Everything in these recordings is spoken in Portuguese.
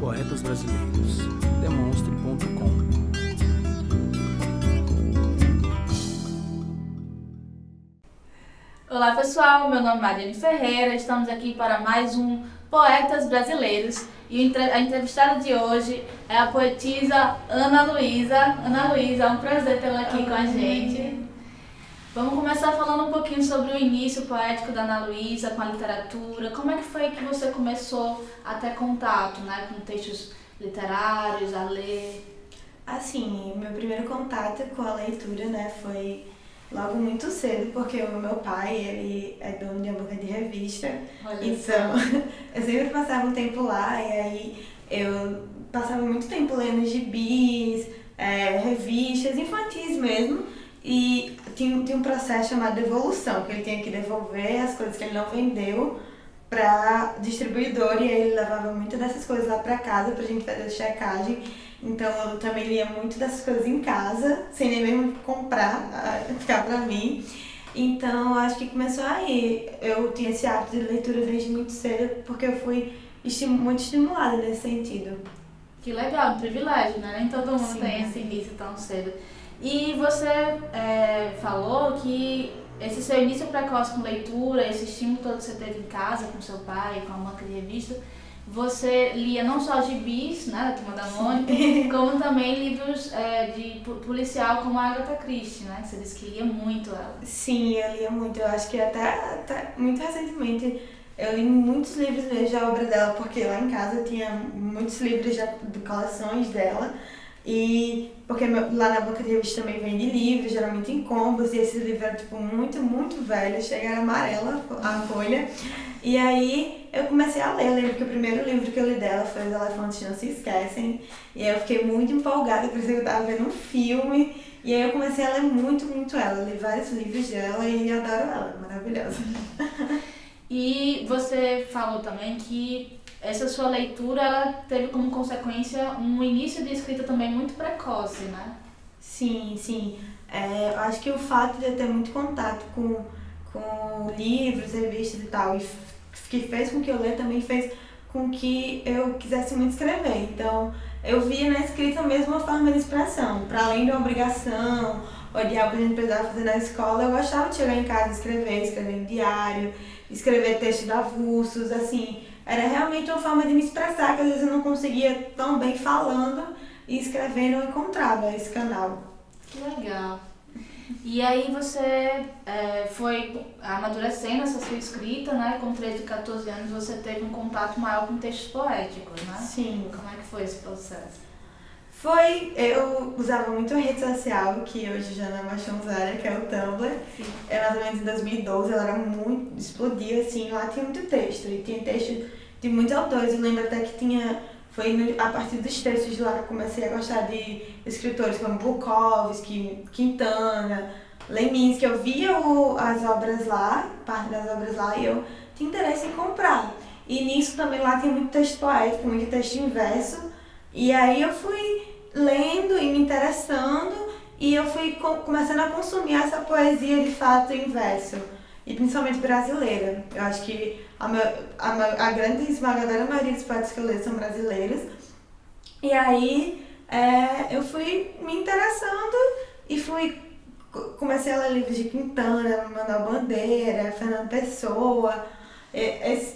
Poetas Brasileiros, demonstre.com. Olá pessoal, meu nome é Mariane Ferreira, estamos aqui para mais um Poetas Brasileiros e a entrevistada de hoje é a poetisa Ana Luísa. Ana Luísa, é um prazer tê-la aqui com a gente. Vamos começar falando um pouquinho sobre o início poético da Ana Luísa com a literatura. Como é que foi que você começou a ter contato, né, com textos literários, a ler? Assim, meu primeiro contato com a leitura, né, foi logo muito cedo, porque o meu pai, ele é dono de uma banca de revista. Olha então só. eu sempre passava um tempo lá, e aí eu passava muito tempo lendo gibis, revistas infantis mesmo, e tinha um processo chamado devolução, que ele tinha que devolver as coisas que ele não vendeu para distribuidor, e aí ele levava muitas dessas coisas lá para casa pra gente fazer a checagem. Então eu também lia muito dessas coisas em casa, sem nem mesmo comprar, ficar pra mim. Então acho que começou aí. Eu tinha esse hábito de leitura desde muito cedo, porque eu fui muito estimulada nesse sentido. Que legal, um privilégio, né? Nem todo mundo Sim. tem esse início tão cedo. E você falou que esse seu início precoce com leitura, esse estímulo todo que você teve em casa com seu pai, com a banca de revista, você lia não só gibis, né, da Turma da Mônica, como também livros de policial como a Agatha Christie, né? Você disse que lia muito ela. Sim, eu lia muito. Eu acho que até muito recentemente eu li muitos livros mesmo da obra dela, porque lá em casa tinha muitos livros de coleções dela. E porque lá na banca de revista também vende livros, geralmente em combos, e esse livro era tipo muito, muito velho, chega era amarela a folha. E aí eu comecei a ler. Eu lembro que o primeiro livro que eu li dela foi Os Elefantes Não Se Esquecem, e aí eu fiquei muito empolgada, parecia que eu tava vendo um filme, e aí eu comecei a ler muito, muito ela. Eu li vários livros dela e adoro ela, maravilhosa. E você falou também que essa sua leitura ela teve como consequência um início de escrita também muito precoce, né? Sim, sim. Eu acho que o fato de eu ter muito contato com livros, revistas e tal, e que fez com que eu ler também fez com que eu quisesse muito escrever. Então, eu via na escrita mesmo uma forma de expressão. Para além de uma obrigação ou de algo que a gente precisava fazer na escola, eu gostava de chegar em casa e escrever em diário, escrever textos avulsos, assim. Era realmente uma forma de me expressar, que às vezes eu não conseguia tão bem falando, e escrevendo eu encontrava esse canal. Que legal. E aí você foi amadurecendo essa sua escrita, né? Com 13, 14 anos você teve um contato maior com textos poéticos, né? Sim. Como é que foi esse processo? Eu usava muito a rede social, que hoje já não é mais tão usada, que é o Tumblr. Sim. Mais ou menos em 2012, ela era muito, explodia, assim, lá tinha muito texto, e tinha texto de muitos autores. Eu lembro até que foi a partir dos textos de lá que eu comecei a gostar de escritores como Bukowski, Quintana, Leminski. Eu via as obras lá, parte das obras lá, e eu tinha interesse em comprar. E nisso também lá tinha muito texto poético, muito texto em verso. E aí eu fui lendo e me interessando, e eu fui começando a consumir essa poesia de fato em verso, e principalmente brasileira. Eu acho que a grande esmagadora maioria dos poetas que eu leio são brasileiros. E aí eu fui me interessando e comecei a ler livros de Quintana, Manuel Bandeira, Fernando Pessoa,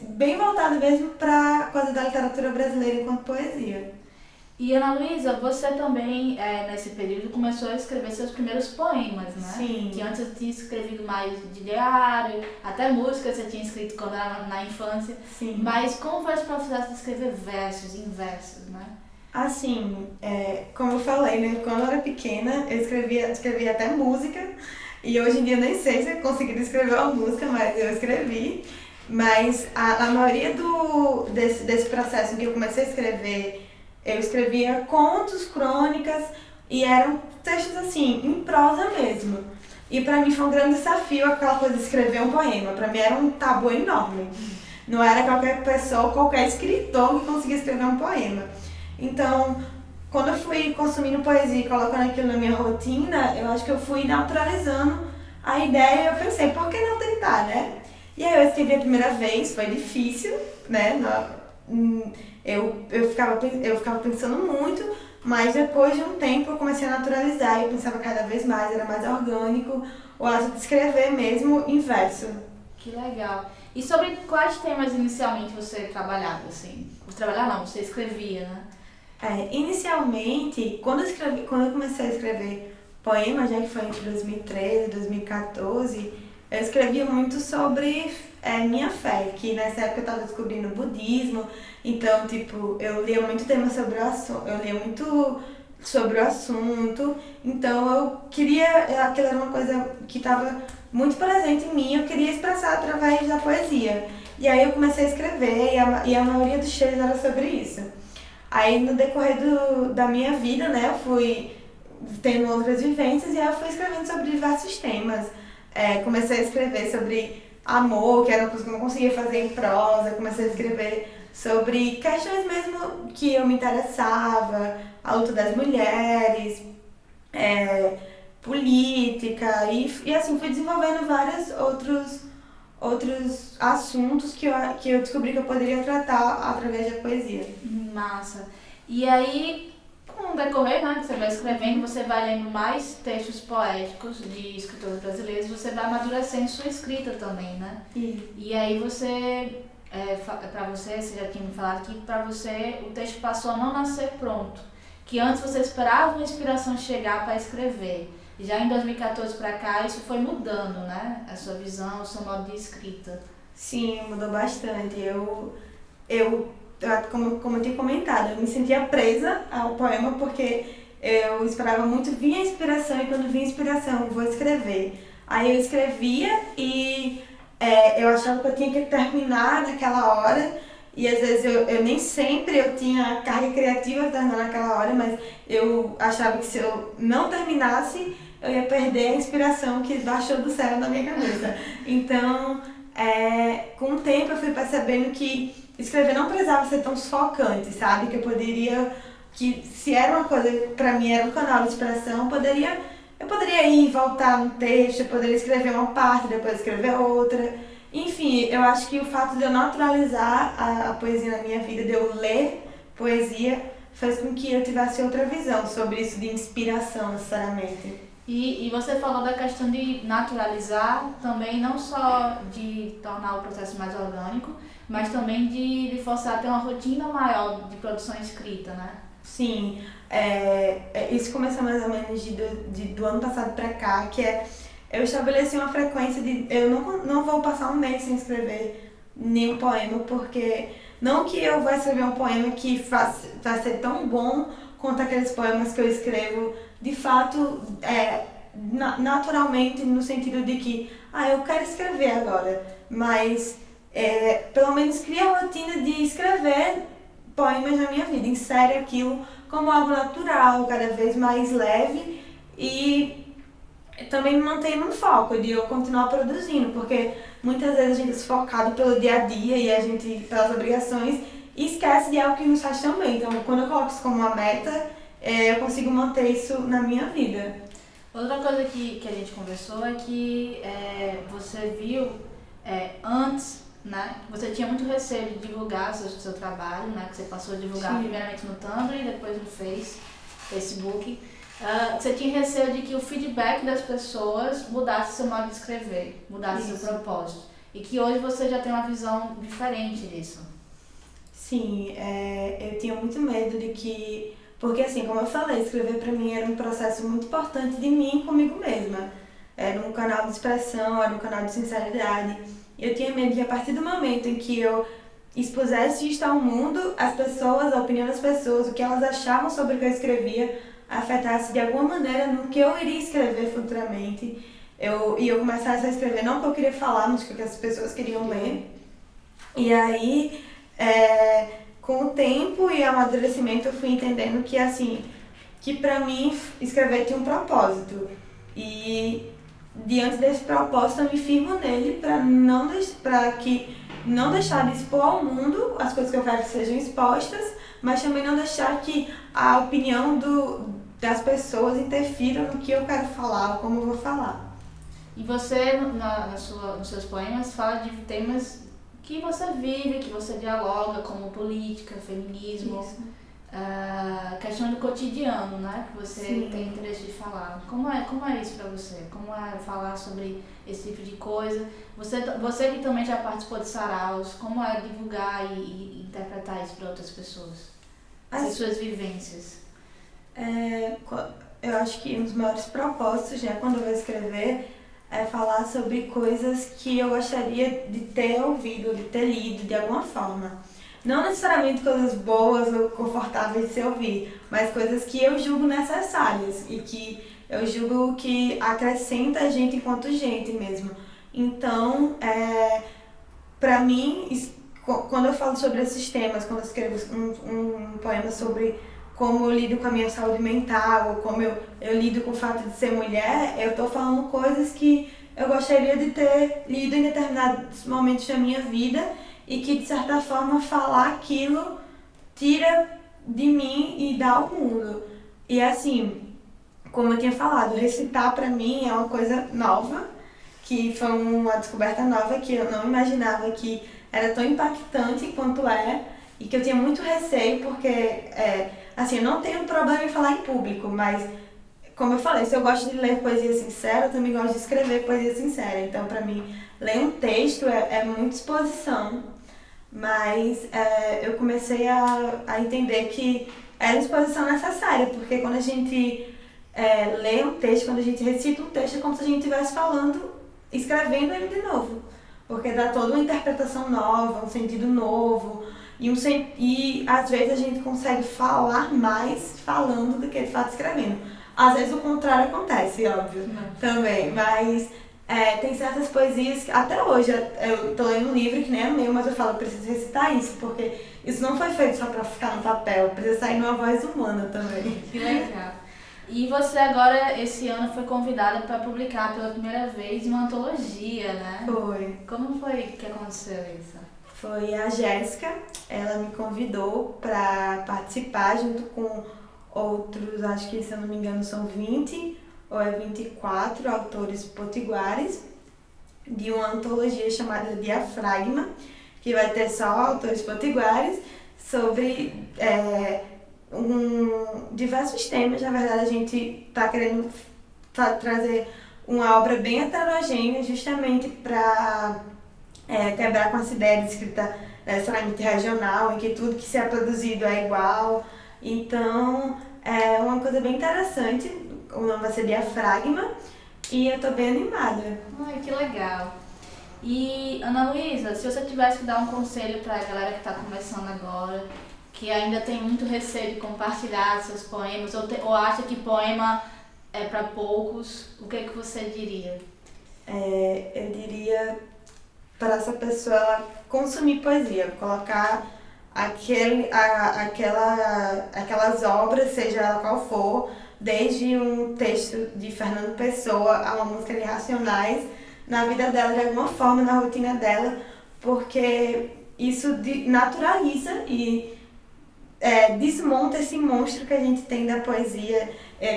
bem voltado mesmo para a coisa da literatura brasileira enquanto poesia. E Ana Luísa, você também, nesse período, começou a escrever seus primeiros poemas, né? Sim. Que antes você tinha escrevido mais de diário, até música você tinha escrito quando era na infância. Sim. Mas como foi esse processo de escrever versos, em versos, né? Assim, como eu falei, né? Quando eu era pequena, eu escrevia até música. E hoje em dia nem sei se eu consegui escrever uma música, mas eu escrevi. Mas a maioria desse processo em que eu comecei a escrever, eu escrevia contos, crônicas, e eram textos assim, em prosa mesmo. E pra mim foi um grande desafio aquela coisa de escrever um poema. Pra mim era um tabu enorme. Não era qualquer pessoa, qualquer escritor que conseguia escrever um poema. Então, quando eu fui consumindo poesia e colocando aquilo na minha rotina, eu acho que eu fui naturalizando a ideia, e eu pensei, por que não tentar, né? E aí eu escrevi a primeira vez, foi difícil, né? Eu eu ficava pensando muito, mas depois de um tempo eu comecei a naturalizar e eu pensava cada vez mais, era mais orgânico, o ato de escrever mesmo em verso. Que legal. E sobre quais temas inicialmente você trabalhava, assim? Trabalhar não, você escrevia, né? Inicialmente, quando eu comecei a escrever poemas, já que foi entre 2013 e 2014, eu escrevia muito sobre minha fé, que nessa época eu estava descobrindo o budismo, então, tipo, eu lia muito tema sobre o assunto, eu lia muito sobre o assunto, então eu queria, aquilo era uma coisa que estava muito presente em mim, eu queria expressar através da poesia. E aí eu comecei a escrever e a maioria dos textos era sobre isso. Aí no decorrer da minha vida, né, eu fui tendo outras vivências e aí eu fui escrevendo sobre diversos temas. Comecei a escrever sobre amor, que era uma coisa que eu não conseguia fazer em prosa, comecei a escrever sobre questões mesmo que eu me interessava, a luta das mulheres, política, e assim, fui desenvolvendo vários outros assuntos que eu descobri que eu poderia tratar através da poesia. Massa. E aí, com o decorrer, né, que você vai escrevendo, você vai lendo mais textos poéticos de escritores brasileiros, você vai amadurecendo sua escrita também, né? E aí você, pra você já tinha me falado que pra você o texto passou a não nascer pronto. Que antes você esperava uma inspiração chegar para escrever. Já em 2014 para cá, isso foi mudando, né? A sua visão, o seu modo de escrita. Sim, mudou bastante. Como eu tinha comentado, eu me sentia presa ao poema porque eu esperava muito vir a inspiração e quando vinha a inspiração, eu vou escrever. Aí eu escrevia e eu achava que eu tinha que terminar naquela hora e às vezes eu nem sempre eu tinha carga criativa para terminar naquela hora, mas eu achava que se eu não terminasse, eu ia perder a inspiração que baixou do céu na minha cabeça. Então, com o tempo eu fui percebendo que escrever não precisava ser tão sufocante, sabe? Que se era uma coisa, pra mim era um canal de expressão, eu poderia ir e voltar no texto, eu poderia escrever uma parte, depois escrever outra. Enfim, eu acho que o fato de eu naturalizar a poesia na minha vida, de eu ler poesia, fez com que eu tivesse outra visão sobre isso de inspiração, necessariamente. E você falou da questão de naturalizar também, não só de tornar o processo mais orgânico, mas também de forçar a ter uma rotina maior de produção escrita, né? Sim, isso começou mais ou menos do ano passado pra cá, eu estabeleci uma frequência de... Eu não vou passar um mês sem escrever nenhum poema, porque não que eu vou escrever um poema que vai ser tão bom quanto aqueles poemas que eu escrevo, de fato, naturalmente, no sentido de que, eu quero escrever agora, mas pelo menos cria a rotina de escrever poemas na minha vida, insere aquilo como algo natural, cada vez mais leve e também me mantém no foco de eu continuar produzindo, porque muitas vezes a gente é sufocado pelo dia a dia e a gente pelas obrigações e esquece de algo que nos faz tão bem. Então, quando eu coloco isso como uma meta, eu consigo manter isso na minha vida. Outra coisa que a gente conversou é que você viu antes, né, você tinha muito receio de divulgar o seu trabalho, né, que você passou a divulgar primeiramente no Tumblr e depois no Facebook. Você tinha receio de que o feedback das pessoas mudasse seu modo de escrever, mudasse seu propósito. E que hoje você já tem uma visão diferente disso. Sim, eu tinha muito medo de que... Porque assim, como eu falei, escrever pra mim era um processo muito importante de mim comigo mesma. Era um canal de expressão, era um canal de sinceridade. Eu tinha medo que a partir do momento em que eu expusesse isto ao mundo, as pessoas, a opinião das pessoas, o que elas achavam sobre o que eu escrevia, afetasse de alguma maneira no que eu iria escrever futuramente. Eu começasse a escrever não o que eu queria falar, mas o que as pessoas queriam ler. E aí, com o tempo e amadurecimento, eu fui entendendo que, assim, que pra mim escrever tinha um propósito. E diante desse propósito eu me firmo nele para não deixar de expor ao mundo as coisas que eu quero que sejam expostas, mas também não deixar que a opinião das pessoas interfira no que eu quero falar ou como eu vou falar. E você, nos seus poemas, fala de temas que você vive, que você dialoga, como política, feminismo, questão do cotidiano, né? Que você Sim. tem interesse de falar. Como é isso pra você? Como é falar sobre esse tipo de coisa? Você que também já participou de saraus, como é divulgar e interpretar isso para outras pessoas? Essas suas vivências. Eu acho que um dos maiores propósitos, né, quando eu vou escrever, é falar sobre coisas que eu gostaria de ter ouvido, de ter lido de alguma forma. Não necessariamente coisas boas ou confortáveis de se ouvir, mas coisas que eu julgo necessárias e que eu julgo que acrescenta a gente enquanto gente mesmo. Então, pra mim, quando eu falo sobre esses temas, quando eu escrevo um poema sobre como eu lido com a minha saúde mental, ou como eu lido com o fato de ser mulher, eu tô falando coisas que eu gostaria de ter lido em determinados momentos da minha vida e que, de certa forma, falar aquilo tira de mim e dá ao mundo. E assim, como eu tinha falado, recitar pra mim é uma coisa nova, que foi uma descoberta nova que eu não imaginava que era tão impactante quanto é, e que eu tinha muito receio porque, assim, eu não tenho problema em falar em público, mas, como eu falei, se eu gosto de ler poesia sincera, eu também gosto de escrever poesia sincera. Então, pra mim, ler um texto é muita exposição, mas eu comecei a entender que era exposição necessária, porque quando a gente lê um texto, quando a gente recita um texto, é como se a gente estivesse falando, escrevendo ele de novo, porque dá toda uma interpretação nova, um sentido novo, e às vezes a gente consegue falar mais falando do que de fato escrevendo. Às vezes o contrário acontece, óbvio, também, mas tem certas poesias que até hoje eu tô lendo um livro que nem é meu, mas eu falo, eu preciso recitar isso, porque isso não foi feito só pra ficar no papel, precisa sair numa voz humana também. Que legal. E você agora, esse ano, foi convidada para publicar pela primeira vez uma antologia, né? Foi. Como foi que aconteceu isso? Foi a Jéssica, ela me convidou para participar junto com outros, acho que se eu não me engano são 20 ou 24 autores potiguares, de uma antologia chamada Diafragma, que vai ter só autores potiguares, sobre diversos temas. Na verdade, a gente está querendo trazer uma obra bem heterogênea, justamente para quebrar com essa ideia de escrita necessariamente regional, em que tudo que se é produzido é igual. Então, é uma coisa bem interessante. O nome vai ser Diafragma e eu tô bem animada. Ai, que legal. E, Ana Luísa, se você tivesse que dar um conselho para a galera que está começando agora, que ainda tem muito receio de compartilhar seus poemas, ou acha que poema é para poucos, o que você diria? Eu diria para essa pessoa ela consumir poesia, colocar aquelas obras, seja ela qual for, desde um texto de Fernando Pessoa a uma música de Racionais, na vida dela de alguma forma, na rotina dela, porque isso naturaliza e desmonta esse monstro que a gente tem da poesia.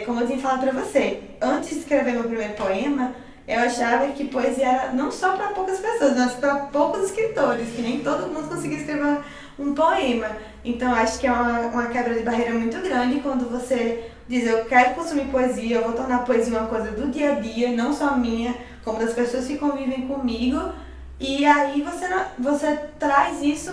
Como eu tinha falado pra você, antes de escrever meu primeiro poema, eu achava que poesia era não só para poucas pessoas, mas para poucos escritores, que nem todo mundo conseguia escrever um poema. Então acho que é uma quebra de barreira muito grande quando você diz, eu quero consumir poesia, eu vou tornar a poesia uma coisa do dia a dia, não só minha, como das pessoas que convivem comigo. E aí você traz isso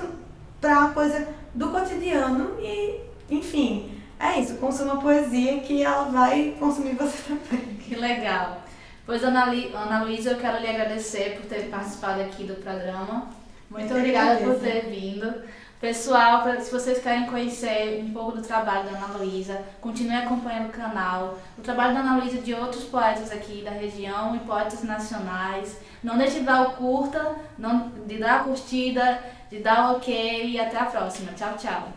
para uma coisa do cotidiano e, enfim, é isso, consuma poesia que ela vai consumir você também. Que legal. Pois, Ana Luísa, eu quero lhe agradecer por ter participado aqui do programa. Muito obrigada por ter vindo. Pessoal, se vocês querem conhecer um pouco do trabalho da Ana Luísa, continue acompanhando o canal. O trabalho da Ana Luísa e de outros poetas aqui da região e poetas nacionais. Não deixe de dar o curta, de dar a curtida, de dar o ok e até a próxima. Tchau, tchau.